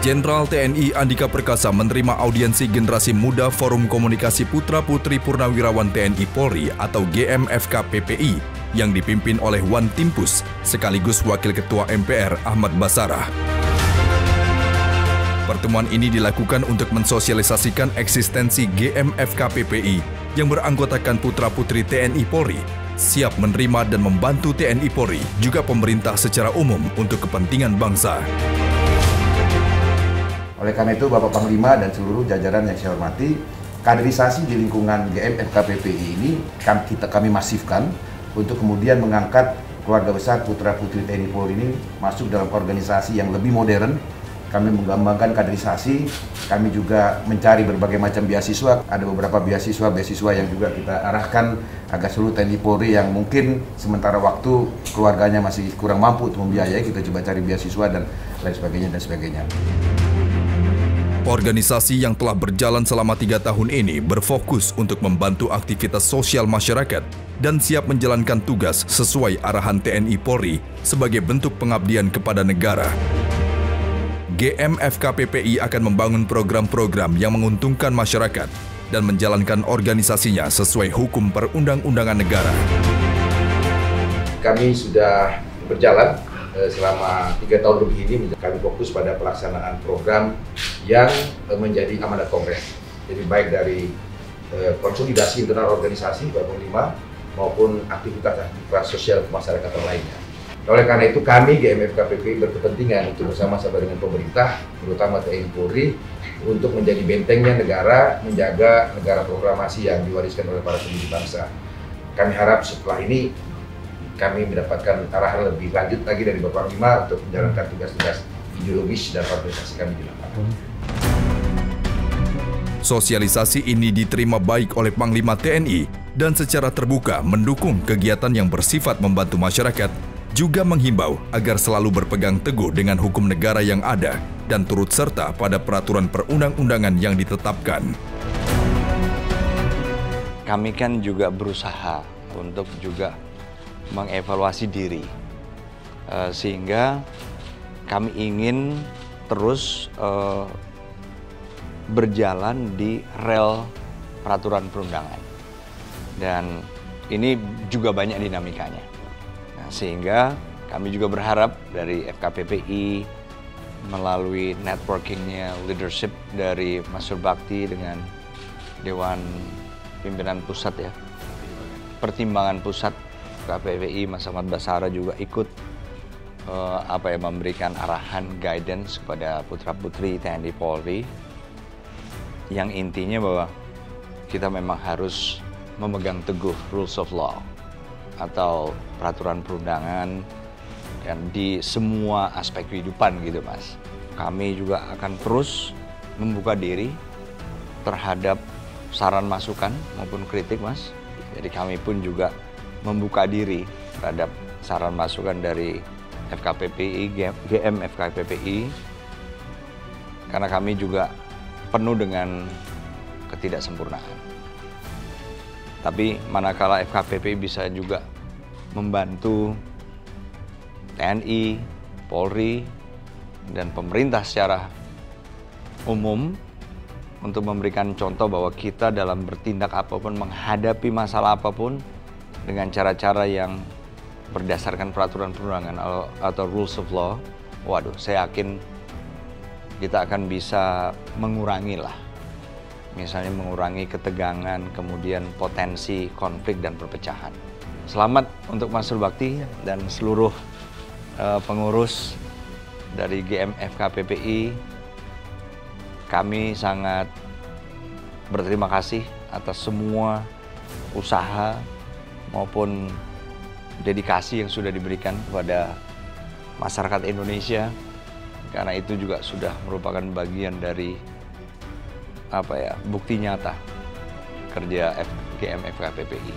Jenderal TNI Andika Perkasa menerima audiensi Generasi Muda Forum Komunikasi Putra-Putri Purnawirawan TNI Polri atau GMFK-PPI yang dipimpin oleh Wan Timpus sekaligus Wakil Ketua MPR Ahmad Basarah. Pertemuan ini dilakukan untuk mensosialisasikan eksistensi GMFK-PPI yang beranggotakan putra-putri TNI Polri, siap menerima dan membantu TNI Polri, juga pemerintah secara umum untuk kepentingan bangsa. Oleh karena itu, Bapak Panglima dan seluruh jajaran yang saya hormati, kaderisasi di lingkungan GMFK-PPI ini kami masifkan untuk kemudian mengangkat keluarga besar putra-putri TNI Polri ini masuk dalam organisasi yang lebih modern. Kami mengembangkan kaderisasi, kami juga mencari berbagai macam beasiswa. Ada beberapa beasiswa yang juga kita arahkan agar seluruh TNI Polri yang mungkin sementara waktu keluarganya masih kurang mampu untuk membiayai, kita coba cari beasiswa dan lain sebagainya dan sebagainya. Organisasi yang telah berjalan selama 3 tahun ini berfokus untuk membantu aktivitas sosial masyarakat dan siap menjalankan tugas sesuai arahan TNI Polri sebagai bentuk pengabdian kepada negara. GMFK-PPI akan membangun program-program yang menguntungkan masyarakat dan menjalankan organisasinya sesuai hukum perundang-undangan negara. Kami sudah berjalan selama 3 tahun lebih ini, kami fokus pada pelaksanaan program yang menjadi amanat Kongres. Jadi baik dari konsolidasi internal organisasi Bapak Panglima maupun aktivitas sosial kemasyarakatan lainnya. Oleh karena itu kami GMFK-PPI berkepentingan untuk bersama-sama dengan pemerintah, terutama TNI Polri, untuk menjadi bentengnya negara, menjaga negara proklamasi yang diwariskan oleh para pendiri bangsa. Kami harap setelah ini kami mendapatkan arahan lebih lanjut lagi dari Bapak Panglima untuk menjalankan tugas-tugas ideologis dan organisasi kami di lapangan. Sosialisasi ini diterima baik oleh Panglima TNI dan secara terbuka mendukung kegiatan yang bersifat membantu masyarakat, juga menghimbau agar selalu berpegang teguh dengan hukum negara yang ada dan turut serta pada peraturan perundang-undangan yang ditetapkan. Kami kan juga berusaha untuk juga mengevaluasi diri, sehingga kami ingin terus berjalan di rel peraturan perundangan, dan ini juga banyak dinamikanya. Nah, sehingga kami juga berharap dari FKPPI melalui networkingnya, leadership dari Mas Surbakti dengan Dewan Pimpinan Pusat ya, Pertimbangan Pusat KPPI, Mas Ahmad Basarah juga ikut memberikan arahan, guidance kepada putra-putri TNI Polri, yang intinya bahwa kita memang harus memegang teguh rules of law atau peraturan perundangan dan di semua aspek kehidupan gitu Mas. Kami juga akan terus membuka diri terhadap saran masukan maupun kritik Mas. Jadi kami pun juga membuka diri terhadap saran masukan dari FKPPI, GMFK-PPI, karena kami juga penuh dengan ketidaksempurnaan. Tapi manakala FKPPI bisa juga membantu TNI, Polri, dan pemerintah secara umum untuk memberikan contoh bahwa kita dalam bertindak apapun, menghadapi masalah apapun, dengan cara-cara yang berdasarkan peraturan perundangan atau rules of law, waduh, saya yakin kita akan bisa mengurangi lah. Misalnya mengurangi ketegangan, kemudian potensi konflik dan perpecahan. Selamat untuk Mas Surbakti dan seluruh pengurus dari GMFK-PPI. Kami sangat berterima kasih atas semua usaha maupun dedikasi yang sudah diberikan kepada masyarakat Indonesia, karena itu juga sudah merupakan bagian dari bukti nyata kerja GMFK-PPI.